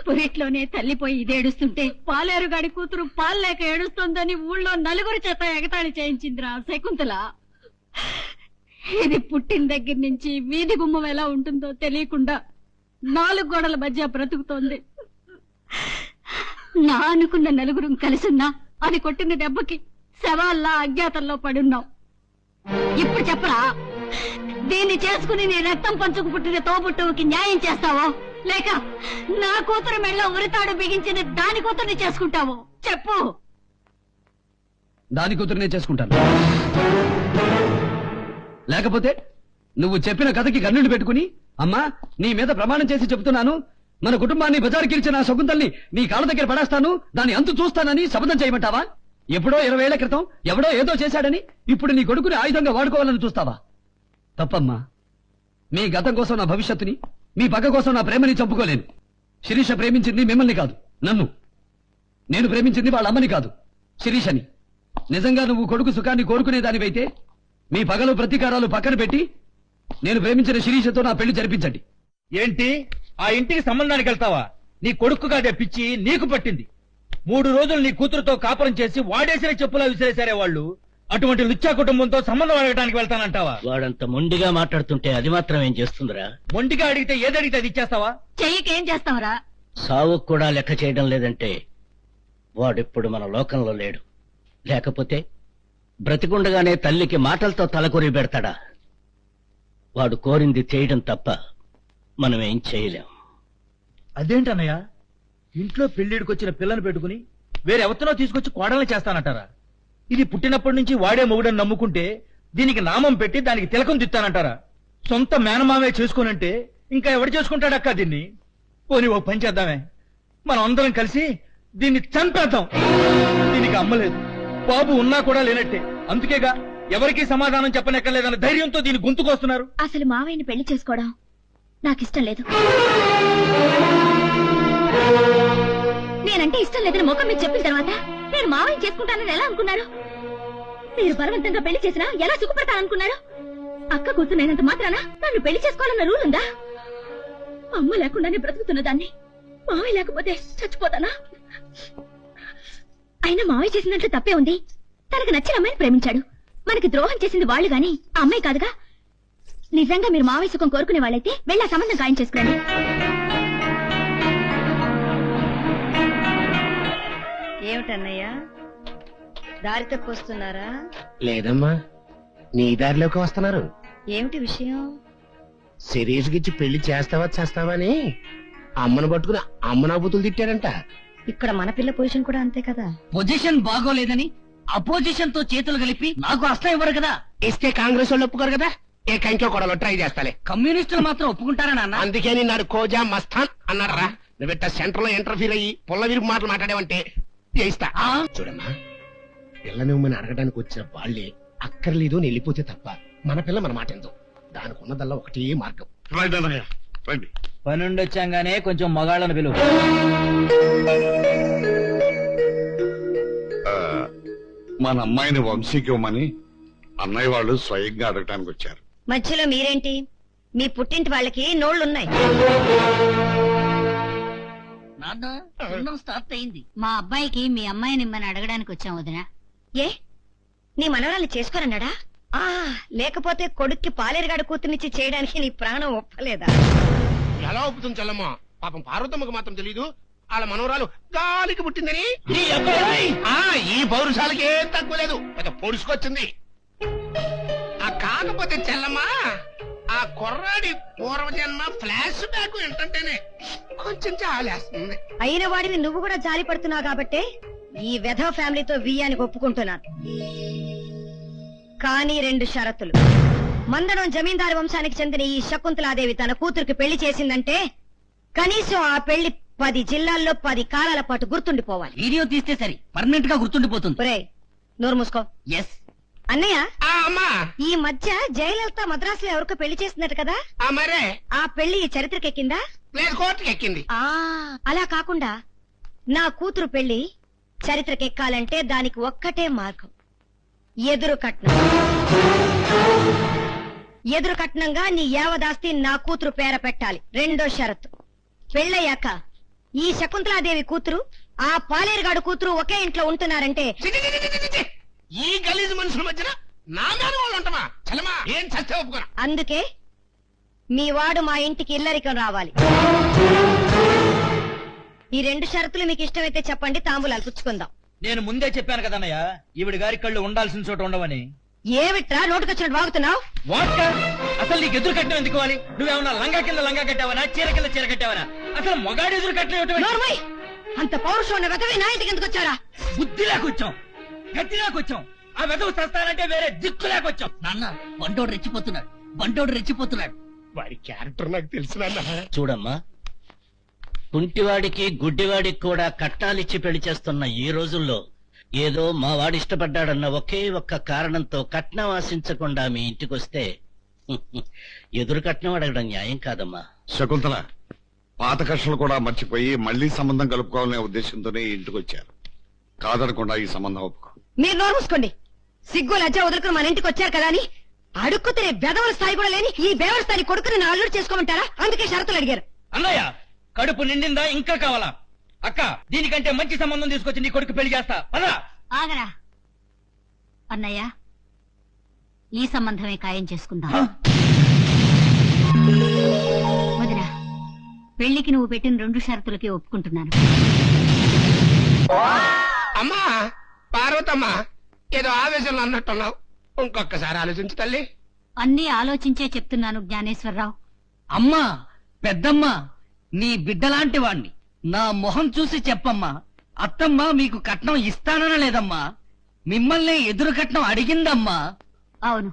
పురిట్లోనే తల్లిపోయి ఇదేడుస్తుంటే పాలేరుగాడి కూతురు పాలు లేక ఏడుస్తుందని ఊళ్ళో నలుగురు చేత ఎగతాళి చేయించిందిరా శకుంతల. ఇది పుట్టిన దగ్గర నుంచి వీధి గుమ్మం ఎలా ఉంటుందో తెలియకుండా 4 గోడల మధ్య బ్రతుకుతోంది. నా అనుకున్న నలుగురు కలిసున్నా అది కొట్టిన దెబ్బకి శవాల్లా అజ్ఞాతంలో పడున్నాం. ఇప్పుడు చెప్పరా, దీన్ని చేసుకుని నీ రక్తం పంచుకు పుట్టిన తోబుట్టువుకి న్యాయం చేస్తావో, లేక నా కూతురు మెళ్ళో ఉరితాడు బిగించిన దాని కూతుర్ని చేసుకుంటావో చెప్పు. దాని కూతురునే చేసుకుంటాను. లేకపోతే నువ్వు చెప్పిన కథకి కన్నులు పెట్టుకుని, అమ్మా నీ మీద ప్రమాణం చేసి చెబుతున్నాను, మన కుటుంబాన్ని బజారుకిరిచిన శకుంతల్ని నీ కాళ్ళ దగ్గర పడేస్తాను, దాని అంతు చూస్తానని శపథం చేయమంటావా? ఎప్పుడో 20 ఏళ్ల క్రితం ఎవడో ఏదో చేశాడని ఇప్పుడు నీ కొడుకుని ఆయుధంగా వాడుకోవాలని చూస్తావా? తప్పమ్మా. మీ గతం కోసం నా భవిష్యత్తుని, మీ పగ కోసం నా ప్రేమని చంపుకోలేను. శిరీష ప్రేమించింది మిమ్మల్ని కాదు, నన్ను. నేను ప్రేమించింది వాళ్ళ అమ్మని కాదు, శిరీషని. నిజంగా నువ్వు కొడుకు సుఖాన్ని కోరుకునేదానివైతే మీ పగలు ప్రతీకారాలు పక్కన పెట్టి నేను ప్రేమించిన శిరీషతో నా పెళ్లి జరిపించండి. ఏంటి, ఆ ఇంటికి సంబంధానికి వెళ్తావా? నీ కొడుకు కాదే పిచ్చి నీకు పట్టింది. 3 రోజులు నీ కూతురుతో కాపురం చేసి వాడేసిన చెప్పులా విసిరేశారే వాళ్ళు. అటువంటి లుచ్చా కుటుంబంతో సంబంధం అడగడానికి వెళ్తానంటావా? వాడంత మొండిగా మాట్లాడుతుంటే అది మాత్రం ఏం చేస్తుందిరా? మొండిగా అడిగితే ఏదడిగితే అది ఇచ్చేస్తావా? చెయ్యకేం చేస్తావరా? సావుకు కూడా లెక్క చేయడం లేదంటే వాడిప్పుడు మన లోకంలో లేడు. లేకపోతే బ్రతికుండగానే తల్లికి మాటలతో తలకొరి పెడతాడా? వాడు కోరింది చేయడం తప్ప మనం ఏం చేయలేం. అదేంటన్నయ్య, ఇంట్లో పెళ్లిడికి వచ్చిన పిల్లని పెట్టుకుని వేరెవతనో తీసుకొచ్చి కోడల్ని చేస్తానంటారా? ఇది పుట్టినప్పటి నుంచి వాడే మొగుడని నమ్ముకుంటే దీనికి నామం పెట్టి దానికి తిలకం దిస్తానంటారా? సొంత మేనమామే చేసుకోనంటే ఇంకా ఎవడు చేసుకుంటాడక్క దీన్ని? పోనీ ఓ పని చేద్దామే, మనం అందరం కలిసి దీన్ని చంపేద్దాం. దీనికి అమ్మలేదు, బాబు ఉన్నా కూడా లేనట్టే. అందుకేగా ఎవరికీ సమాధానం చెప్పనక్కర్లేదన్న ధైర్యంతో దీన్ని గొంతుకొస్తున్నారు. అసలు మావయ్యని పెళ్లి చేసుకోవడం నాకిష్టం లేదు. నేనంటే ఇష్టం లేదని ముఖం మీద చెప్పిన తర్వాత నేను మావయ్య చేసుకుంటానని ఎలా అనుకున్నారు? మీరు బలవంతంగా పెళ్లి చేసినా ఎలా సుఖపడతాననుకున్నారు? అక్క కూతురైనంత మాత్రాన నన్ను పెళ్లి చేసుకోవాలన్న రూల్ ఉందా? అమ్మ లేకుండానే బ్రతుకుతున్న దాన్ని మావయ్య లేకపోతే చచ్చిపోతానా? అయినా మావయ్య చేసినట్లు తప్పే ఉంది. తనకు నచ్చిన అమ్మాయిని ప్రేమించాడు. మనకి ద్రోహం చేసింది వాళ్ళు గాని ఆ అమ్మాయి కాదుగా. నిజంగా మీరు మావయ్య సుఖం కోరుకునే వాళ్ళైతే వెళ్ళి ఆ సంబంధం ఖాయం చేసుకోండి. ఏమిటన్నయ్యా, దారి తప్పొస్తున్నారా? లేదమ్మా, నీ దారిలోకి వస్తున్నారు. ఏమిటి విషయం? శిరీష్ గిచ్చి పెళ్లి చేస్తావా అని అమ్మను పట్టుకుని అమ్మ బుతులు తిట్టారంట. ఇక్కడ మన పిల్ల పొజిషన్ కూడా అంతే కదా. పొజిషన్ బాగోలేదని అపోజిషన్ తో చేతులు కలిపి నాకు అస్తం ఇవ్వరు కదా. ఇస్తే కాంగ్రెస్ వాళ్ళు ఒప్పుకోరు కదా. ఏ కంకో కొడలో ట్రై చేస్తాలే. కమ్యూనిస్టులు మాత్రం ఒప్పుకుంటారా నాన్న? అందుకే నిన్నాడు కోజా మస్తాన్ అన్నారా. నువ్వెట్ట సెంటర్ లో ఇంటర్ఫీర్ అయ్యి పుల్ల విరుపు మాటలు మాట్లాడేవంటే చేయిస్తా. చూడమ్మా, పిల్లని ఉమ్మని అడగడానికి వచ్చిన వాళ్ళే అక్కర్లేదు అని వెళ్ళిపోతే తప్ప మన పిల్ల మన మాట ఎంతో. దానికి ఉన్నదల్లా ఒకటే మార్గం. రండి. పనుండి వచ్చాగానే కొంచెం మగాళ్ళను పిలువు. మన అమ్మాయిని వంశీకి ఇవ్వమని అన్నయ్య వాళ్ళు స్వయంగా అడగటానికి వచ్చారు. మధ్యలో మీరేంటి? మీ పుట్టింటి వాళ్ళకి నోళ్లున్నాయి. స్టార్ట్ అయింది. మా అబ్బాయికి మీ అమ్మాయిని ఇమ్మని అడగడానికి వచ్చాం వదినా. ఏ నీ మనవరాలు చేసుకోరన్నాడా? లేకపోతే కొడుక్కి పాలేరుగాడు కూతుర్నిచ్చి చేయడానికి నీ ప్రాణం ఒప్పలేదా? ఎలా ఒప్పుతుంది చల్లమ్మ? పాపం పార్వతమ్మకు మాత్రం తెలీదు వాళ్ళ మనవరాలు గాలికి పుట్టిందని. ఈ పౌరుషాలకి ఏం తక్కువ లేదు, పొడుచుకొచ్చింది. కాకపోతే చెల్లమ్మా, ఆ కుర్రాడి పూర్వజన్మ ఫ్లాష్ బ్యాక్ ఏంటంటేనే కొంచెం జాలేస్తుంది. అయిన వాడివి నువ్వు కూడా జాలి పడుతున్నావు కాబట్టే ఈ వెధవ ఫ్యామిలీతో వియ్యానికి ఒప్పుకుంటున్నాను. కానీ 2 షరతులు. మందడం జమీందారు వంశానికి చెందిన ఈ శకుంతలాదేవి తన కూతురికి పెళ్లి చేసిందంటే కనీసం ఆ పెళ్లి 10 జిల్లాల్లో 10 కాలాల పాటు గుర్తుండిపోవాలి. వీడియో తీస్తే సరి పర్మనెంట్ గా గుర్తుండిపోతుంది. ఒరేయ్, నోరు మూసుకో. ఎస్ అన్నయ్య, అమ్మా, ఈ మధ్య జయలలిత మద్రాసులో ఎవరికో పెళ్లి చేస్తున్నట్టు కదా? మరే ఆ పెళ్లి చరిత్రకెక్కిందా? లేదు, కోర్టుకి ఎక్కింది. అలా కాకుండా నా కూతురు పెళ్లి చరిత్రకెక్కాలంటే దానికి ఒక్కటే మార్గం, ఎదురు కట్నం. ఎదురు కట్నంగా నీ యావదాస్తి నా కూతురు పేర పెట్టాలి. 2వ షరతు, పెళ్ళయ్యాక ఈ శకుంతలాదేవి కూతురు ఆ పాలేరుగాడు కూతురు ఒకే ఇంట్లో ఉంటున్నారంటే చి, చి, చి, చి, చి, చి, చి. ఈ గలీజు మనుషుల మధ్యన నా మీద వాళ్ళు ఉంటామా చలమా ఏం చస్తే ఒప్పుకోరా. అందుకే మీ వాడు మా ఇంటికి ఇల్లరికం రావాలి. ఈ 2 షరతులు మీకు ఇష్టమైతే చెప్పండి, తాంబూలాలు పుచ్చుకుందాం. నేను ముందే చెప్పాను కదన్నయ్య ఈవిడ గారి కళ్ళు ఉండాల్సిన చోట ఉండవని. ఏమిట్రా నోటుకొచ్చినట్టు వాగుతున్నావు? వాట్ అసలు నీకు ఎదురు కట్టడం ఎందుకు కావాలి? నువ్వేమన్నా లంగా కింద లంగా కట్టావనా, చీర కింద చీర కట్టావనా? అసలు మొగాడు ఎదురు కట్టడం నోర్మై! అంత పౌరుషం ఉన్న వెతవే నా ఇంటికి ఎందుకు వచ్చారా? బుద్ధి లేకొచ్చాం, గట్టి లేకొచ్చాం. ఆ వెదవు చస్తానంటే వేరే దిక్కు లేకొచ్చాం. నాన్న బండోడు రెచ్చిపోతున్నాడు. వాడి క్యారెక్టర్ నాకు తెలిసిన చూడమ్మా, కుంటివాడికి గుడ్డివాడికి కూడా కట్నాలిచ్చి పెళ్లి చేస్తున్న ఈ రోజుల్లో ఏదో మా వాడు ఇష్టపడ్డాడన్న ఒకే ఒక్క కారణంతో కట్నం ఆశించకుండా మీ ఇంటికొస్తే ఎదురు కట్నం అడగడం న్యాయం కాదమ్మా. శకుంతల పాత కక్షలు కూడా మర్చిపోయి మళ్లీ సంబంధం కలుపుకోవాలనే ఉద్దేశంతోనే ఇంటికి వచ్చారు. కాదనకుండా ఈ సంబంధం ఒప్పుకో. మీరు నోరు మూసుకోండి. సిగ్గు లజ్జ వదులుకుని మన ఇంటికి వచ్చారు కదా అని అడుక్కు తినే బెదవుల స్థాయి కూడా లేని ఈ బేవల స్థాయి కొడుకుని నా అల్లుడు చేసుకోమంటారా? అందుకే షరతులు అడిగారు. అన్నయ్య కడుపు నిండిందా ఇంకా కావాలా? అక్క దీనికంటే మంచి సంబంధం తీసుకొచ్చి నీ కొడుకు పెళ్లి చేస్తా పదా. ఆగరా అన్నయ్య, ఈ సంబంధమే ఖాయం చేసుకుందాం. వదినా, పెళ్లికి నువ్వు పెట్టిన 2 షరతులకి ఒప్పుకుంటున్నాను. అమ్మా పార్వతమ్మా, ఏదో ఆవేశంలో అన్నట్టున్నావు, ఇంకొకసారి ఆలోచించు తల్లి. అన్నీ ఆలోచించే చెప్తున్నాను జ్ఞానేశ్వరరావు. అమ్మా పెద్దమ్మా, నీ బిడ్డలాంటి వాణ్ణి, నా మొహం చూసి చెప్పమ్మా. అత్తమ్మ మీకు కట్నం ఇస్తానన లేదమ్మా, మిమ్మల్ని ఎదురు కట్నం అడిగిందమ్మా. అవును,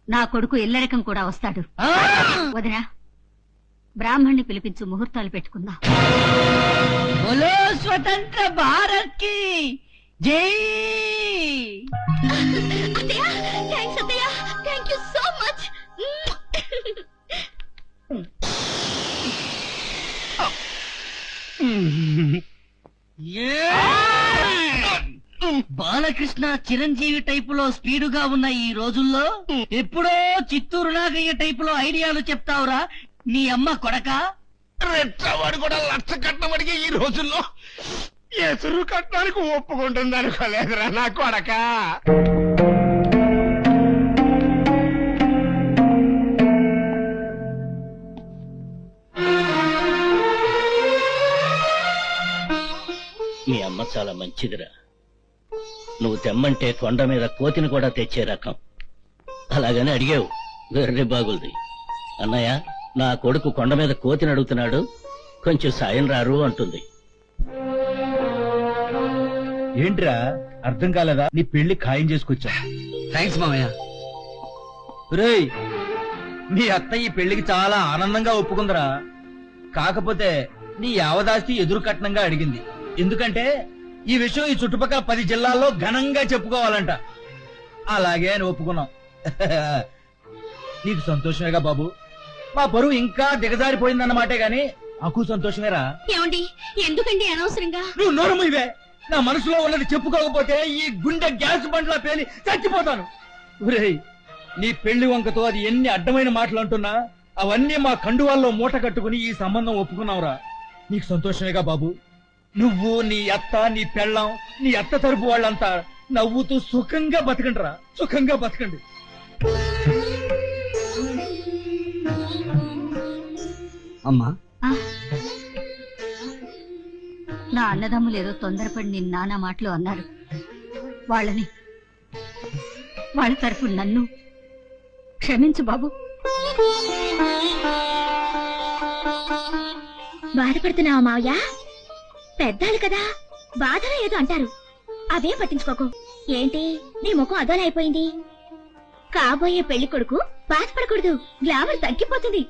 నా కొడుకు ఇల్లరికం కూడా వస్తాడు. ఆ! వదినా, బ్రాహ్మణ్ణి పిలిపించు, ముహూర్తాలు పెట్టుకుందాం. బోలో స్వతంత్ర భారత్ కి జై. థ్యాంక్స్ అత్తయ్య, thank you so much. Balakrishna Chiranjeevi టైపులో స్పీడుగా ఉన్న ఈ రోజుల్లో ఎప్పుడో చిత్తూరు నాగయ్య టైపులో ఐడియాలు చెప్తావురా నీ అమ్మ కొడకా. రెచ్చవాడు కూడా లక్ష కట్నం అడిగే ఈ రోజుల్లో ఎసురు కట్నానికి ఒప్పుకుంటుంది అనుకోలేదురా నా కొడక. మీ అమ్మ చాలా మంచిదిరా. నువ్వు తెమ్మంటే కొండ మీద కోతిని కూడా తెచ్చే రకం. అలాగని అడిగావు, వెర్రి బాగుంది. అన్నయ్య, నా కొడుకు కొండ మీద కోతిని అడుగుతున్నాడు, కొంచెం సాయం రారు అంటుంది. ఏంట్రా అర్థం కాలేదా? నీ పెళ్లి ఖాయం చేసుకొచ్చా. థ్యాంక్స్ మామయ్య. రేయ్, మీ అత్త ఈ పెళ్లికి చాలా ఆనందంగా ఒప్పుకుందరా. కాకపోతే నీ యావదాస్తి ఎదురు కట్నంగా అడిగింది. ఎందుకంటే ఈ విషయం ఈ చుట్టుపక్కల 10 జిల్లాల్లో ఘనంగా చెప్పుకోవాలంట. అలాగే అని ఒప్పుకున్నాం. నీకు సంతోషమేగా బాబు? మా పరువు ఇంకా దిగజారిపోయిందన్నమాటే గాని నాకు సంతోషమేరా. ఏమండి, ఎందుకండి అనవసరంగా? నువ్వు నోరు మూయవే. నా మనసులో ఉన్నది చెప్పుకోకపోతే ఈ గుండె గ్యాస్ బండ్లా పేలి చచ్చిపోతాను. ఒరేయ్, నీ పెళ్లి వంకతో అది ఎన్ని అడ్డమైన మాటలు అంటున్నా అవన్నీ మా కండువాల్లో మూట కట్టుకుని ఈ సంబంధం ఒప్పుకున్నావురా. నీకు సంతోషమేగా బాబు? నువ్వు, నీ అత్త, నీ పెళ్ళాం, నీ అత్త తరపు వాళ్ళంతా నవ్వుతూ సుఖంగా బతకండిరా, సుఖంగా బతకండి. అమ్మా, ఆ? నా అన్నదమ్ములు ఏదో తొందరపడి నిన్న నానా మాటలు అన్నారు. వాళ్ళ తరఫు నన్ను క్షమించు బాబు. బాధపడుతున్నావా మావయ్య? పెద్దాలు కదా, బాధలో ఏదో అంటారు, అదే పట్టించుకోకు. ఏంటి నీ ముఖం అదోలా అయిపోయింది? కాబోయే పెళ్లి కొడుకు బాధపడకూడదు, గ్లామర్ తగ్గిపోతుంది.